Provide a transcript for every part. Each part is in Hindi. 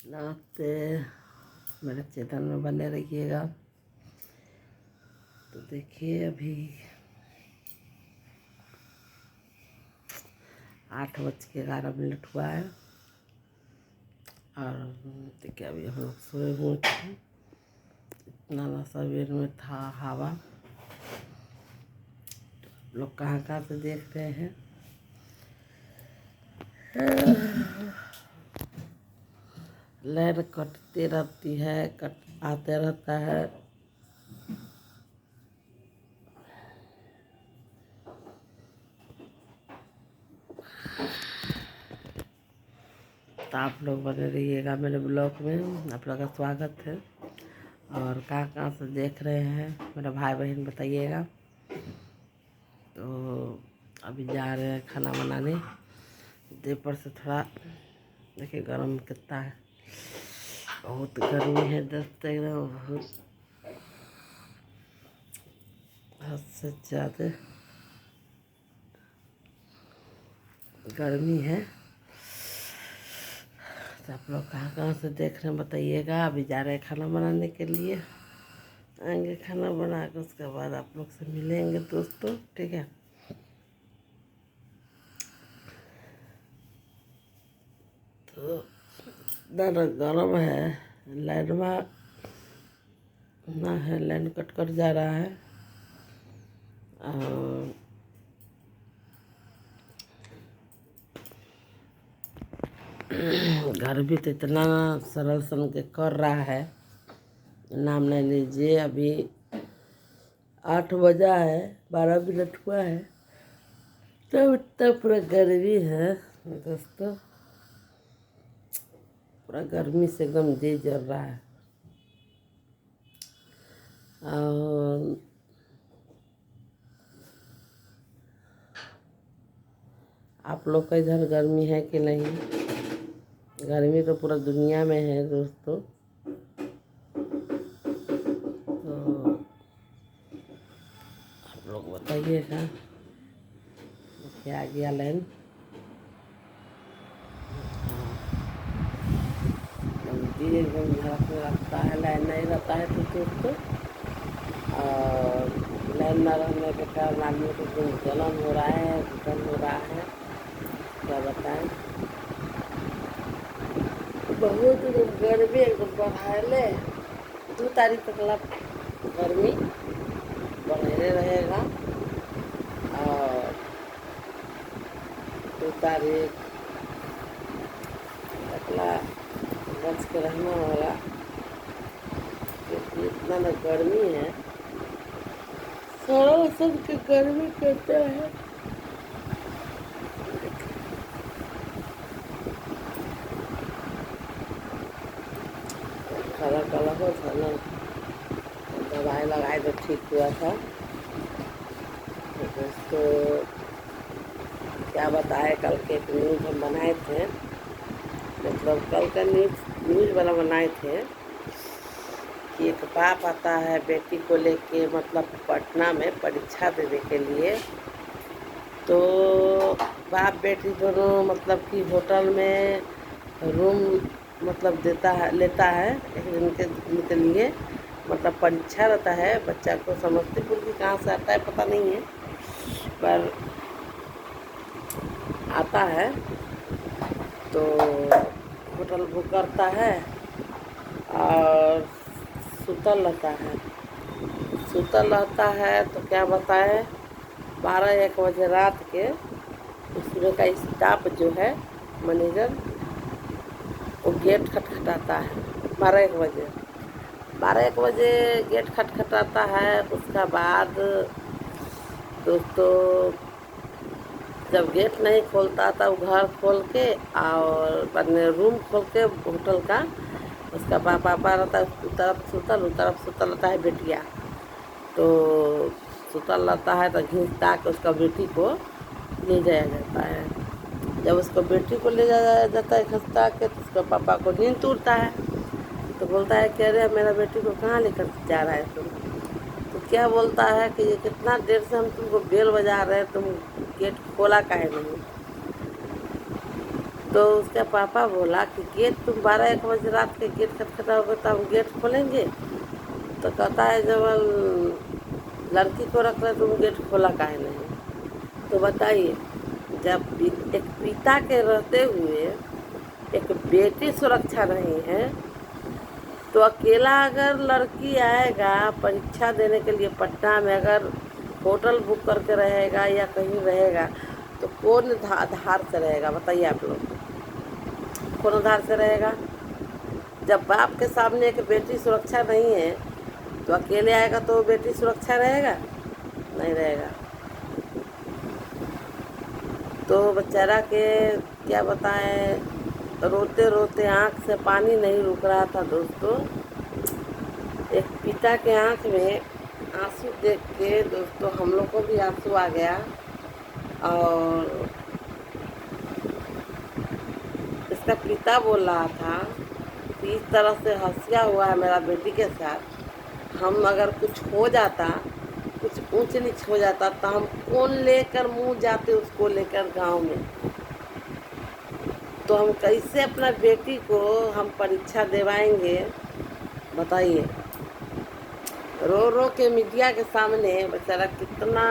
नमस्ते, मेरे चैनल में बने रहिएगा। तो देखिए अभी 8:11 हुआ है और देखिए अभी हम लोग सोए हुए थे। इतना ना सवेर में था हवा। लोग कहाँ कहाँ से देख रहे हैं। लाइन कटती रहती है, आते रहता है। तो आप लोग बने रहिएगा मेरे ब्लॉग में। आप लोग का स्वागत है। और कहाँ कहाँ से देख रहे हैं मेरा भाई बहन बताइएगा। तो अभी जा रहे हैं खाना बनाने। देपर से थोड़ा देखिए गर्म कितना है, बहुत गर्मी है। दस्त एकदम बहुत हद से ज़्यादा गर्मी है। तो आप लोग कहाँ कहाँ से देख रहे हैं बताइएगा। अभी जा रहे हैं खाना बनाने के लिए। आएंगे खाना बना के उसके बाद आप लोग से मिलेंगे दोस्तों, ठीक है। तो ज़्यादा गर्म है, लाइन में ना है, लाइन कट कर जा रहा है। और घर भी तो इतना सरल सन के कर रहा है, नाम नहीं लीजिए। अभी 8 बजा है, 12 मिनट हुआ है, तब इतना पूरा गर्मी है दोस्तों। पूरा गर्मी से एकदम जी जल रहा है। और आप लोग का इधर गर्मी है कि नहीं? गर्मी तो पूरा दुनिया में है दोस्तों। तो आप लोग बताइएगा। क्या आ गया लाइन, जल्दी एकदम झड़क में रखता है। लाइन नहीं रहता है तो दोस्तों, और लाइन न रहने के कारण आदमी को एकदम जलन हो रहा है, घुटन हो रहा है। क्या बताएं, बहुत गर्मी एकदम बढ़ाले। 2 तारीख तक गर्मी बढ़े रहेगा। और 2 तारीख तकला बच के रहना होगा, क्योंकि इतना ना गर्मी है। सारा सबके गर्मी करता है। काला काला हो था ना, दवाई लगाए तो ठीक हुआ था। तो दोस्तों क्या बताए, कल के एक न्यूज़ हम बनाए थे, मतलब कल का न्यूज़ वाला बनाए थे कि एक बाप आता है बेटी को लेके, मतलब पटना में परीक्षा देने के लिए। तो बाप बेटी दोनों मतलब कि होटल में रूम मतलब लेता है एक दिन के लिए। मतलब परीक्षा रहता है, बच्चा को समस्तीपुर की कहाँ से आता है पता नहीं है, पर आता है। तो होटल बुक करता है और सुतल रहता है। तो क्या बताए, 12-1 बजे रात के उसमें का स्टाफ जो है, मैनेजर, वो गेट खटखटाता है 12-1 बजे गेट खटखटाता है। उसका बाद दोस्तों जब गेट नहीं खोलता तब घर खोल के और अपने रूम खोल के होटल का, उसका पापा रहता है उस तरफ सुतल रहता है बेटिया। तो सुतल रहता है तो घींच के उसका बेटी को ले जाया जाता है। जब उसको बेटी को ले जाया जाता है खस्ता के, तो उसका पापा को नींद टूटता है। तो बोलता है कि अरे मेरा बेटी को कहाँ लेकर जा रहा है तुम? तो क्या बोलता है कि ये कितना देर से हम तुमको बेल बजा रहे हैं, तुम गेट खोला काहे नहीं? तो उसका पापा बोला कि गेट तुम 12-1 बजे रात के गेट खटखटाओगे तो हम गेट खोलेंगे। तो कहता है जब लड़की को रख रहे तुम गेट खोला काहे नहीं। तो बताइए, जब एक पिता के रहते हुए एक बेटी सुरक्षा नहीं है, तो अकेला अगर लड़की आएगा परीक्षा देने के लिए पटना में, अगर होटल बुक करके रहेगा या कहीं रहेगा, तो कौन आधार से रहेगा बताइए आप लोग, कौन आधार से रहेगा। जब बाप के सामने एक बेटी सुरक्षा नहीं है तो अकेले आएगा तो बेटी सुरक्षा रहेगा, नहीं रहेगा। तो बेचारा के क्या बताएं, रोते रोते आँख से पानी नहीं रुक रहा था दोस्तों। एक पिता के आँख में आंसू देख के दोस्तों हम लोग को भी आंसू आ गया। और इसका पिता बोल रहा था कि इस तरह से हंसिया हुआ है मेरा बेटी के साथ, हम अगर कुछ हो जाता, कुछ ऊंच नीच हो जाता तो हम कौन लेकर मुंह जाते उसको लेकर गांव में। तो हम कैसे अपना बेटी को हम परीक्षा दिवाएंगे बताइए। रो रो के मीडिया के सामने बेचारा कितना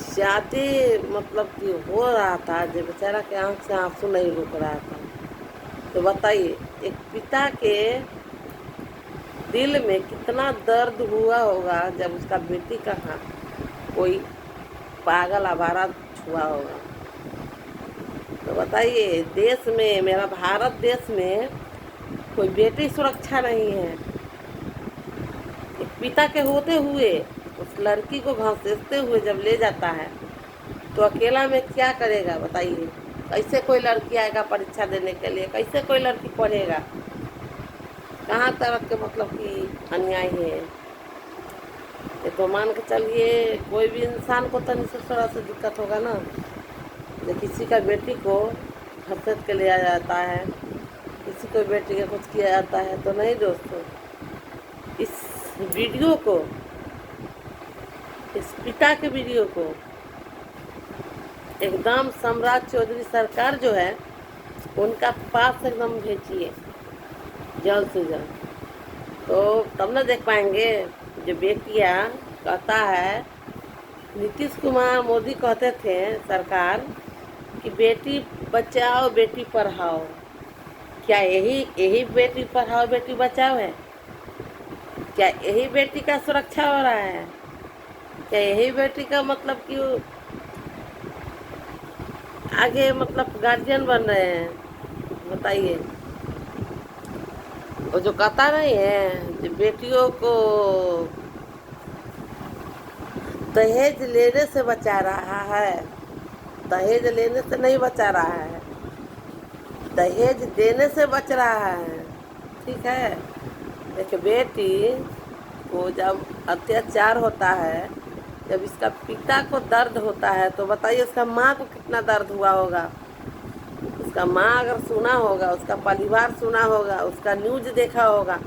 ज़्यादा मतलब कि हो रहा था, जो बेचारा के आँख से आंसू नहीं रुक रहा था। तो बताइए, एक पिता के दिल में कितना दर्द हुआ होगा जब उसका बेटी का हाथ कोई पागल आवारा छुआ होगा। तो बताइए, देश में, मेरा भारत देश में कोई बेटी सुरक्षा नहीं है। एक पिता के होते हुए उस लड़की को घसीटते हुए जब ले जाता है तो अकेला में क्या करेगा बताइए। कैसे कोई लड़की आएगा परीक्षा देने के लिए, कैसे कोई लड़की पढ़ेगा, कहाँ तक के मतलब कि अन्याय है ये। तो मान के चलिए कोई भी इंसान को तो थोड़ा सा दिक्कत होगा ना, जब किसी का बेटी को घसीट के लिया जाता है, किसी को बेटी का कुछ किया जाता है। तो नहीं दोस्तों, इस वीडियो को, इस पिता के वीडियो को एकदम सम्राट चौधरी सरकार जो है उनका पास एकदम भेजिए जल्द से जल्द, तो तब ना देख पाएंगे। जो बेटियां कहता है, नीतीश कुमार मोदी कहते थे सरकार कि बेटी बचाओ बेटी पढ़ाओ, क्या यही बेटी पढ़ाओ बेटी बचाओ है? क्या यही बेटी का सुरक्षा हो रहा है? क्या यही बेटी का मतलब कि आगे मतलब गार्जियन बन रहे हैं बताइए। वो जो कहता नहीं है, जो बेटियों को दहेज लेने से बचा रहा है, दहेज लेने से नहीं बचा रहा है, दहेज देने से बच रहा है। ठीक है, एक बेटी को जब अत्याचार होता है, जब इसका पिता को दर्द होता है, तो बताइए उसका माँ को कितना दर्द हुआ होगा। उसका माँ अगर सुना होगा, उसका परिवार सुना होगा, उसका न्यूज़ देखा होगा,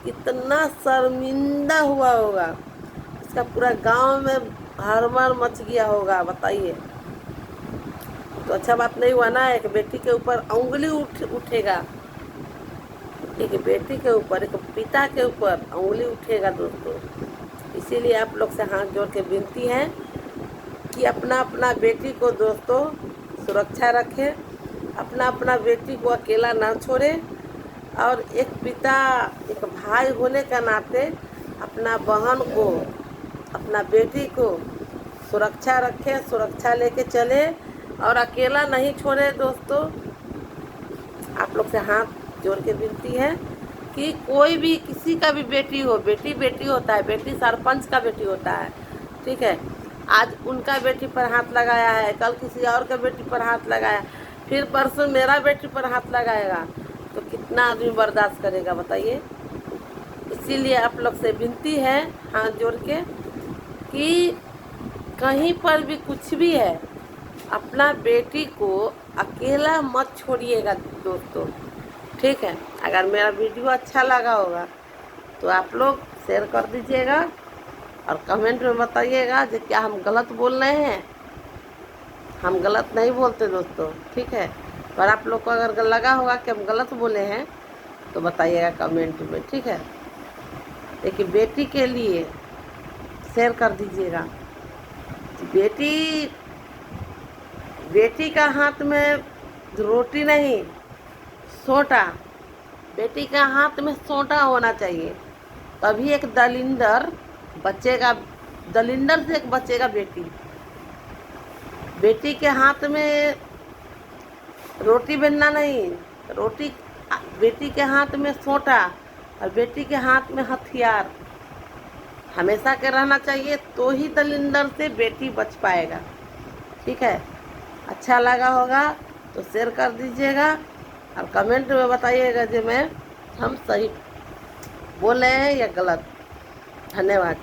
कितना शर्मिंदा हुआ होगा, उसका पूरा गांव में हड़बड़ मच गया होगा बताइए। तो अच्छा बात नहीं हुआ ना, एक बेटी के ऊपर उंगली उठेगा, एक बेटी के ऊपर, एक पिता के ऊपर उंगली उठेगा दोस्तों। इसीलिए आप लोग से हाथ जोड़ के विनती है कि अपना अपना बेटी को दोस्तों सुरक्षा रखें, अपना अपना बेटी को अकेला ना छोड़े, और एक पिता, एक भाई होने का नाते अपना बहन को, अपना बेटी को सुरक्षा रखें, सुरक्षा लेके चले और अकेला नहीं छोड़े दोस्तों। आप लोग से हाथ जोड़ के विनती है कि कोई भी, किसी का भी बेटी हो, बेटी बेटी होता है, बेटी सरपंच का बेटी होता है, ठीक है। आज उनका बेटी पर हाथ लगाया है, कल किसी और का बेटी पर हाथ लगाया, फिर परसों मेरा बेटी पर हाथ लगाएगा, तो कितना आदमी बर्दाश्त करेगा बताइए। इसीलिए आप लोग से विनती है हाथ जोड़ के कि कहीं पर भी कुछ भी है, अपना बेटी को अकेला मत छोड़िएगा दोस्तों, ठीक है। अगर मेरा वीडियो अच्छा लगा होगा तो आप लोग शेयर कर दीजिएगा और कमेंट में बताइएगा कि क्या हम गलत बोल रहे हैं हम गलत नहीं बोलते दोस्तों, ठीक है। पर आप लोग को अगर लगा होगा कि हम गलत बोले हैं तो बताइएगा कमेंट में, ठीक है। देखिए बेटी के लिए शेयर कर दीजिएगा। बेटी बेटी का हाथ में रोटी नहीं सोटा, बेटी का हाथ में सोटा होना चाहिए, तभी एक दलिंदर बचेगा, दलिंदर से एक बचेगा बेटी। बेटी के हाथ में रोटी बेलना नहीं, रोटी बेटी के हाथ में सोटा और बेटी के हाथ में हथियार हमेशा के रहना चाहिए, तो ही दलिंदर से बेटी बच पाएगा, ठीक है। अच्छा लगा होगा तो शेयर कर दीजिएगा और कमेंट में बताइएगा जो हम सही बोले हैं या गलत। धन्यवाद।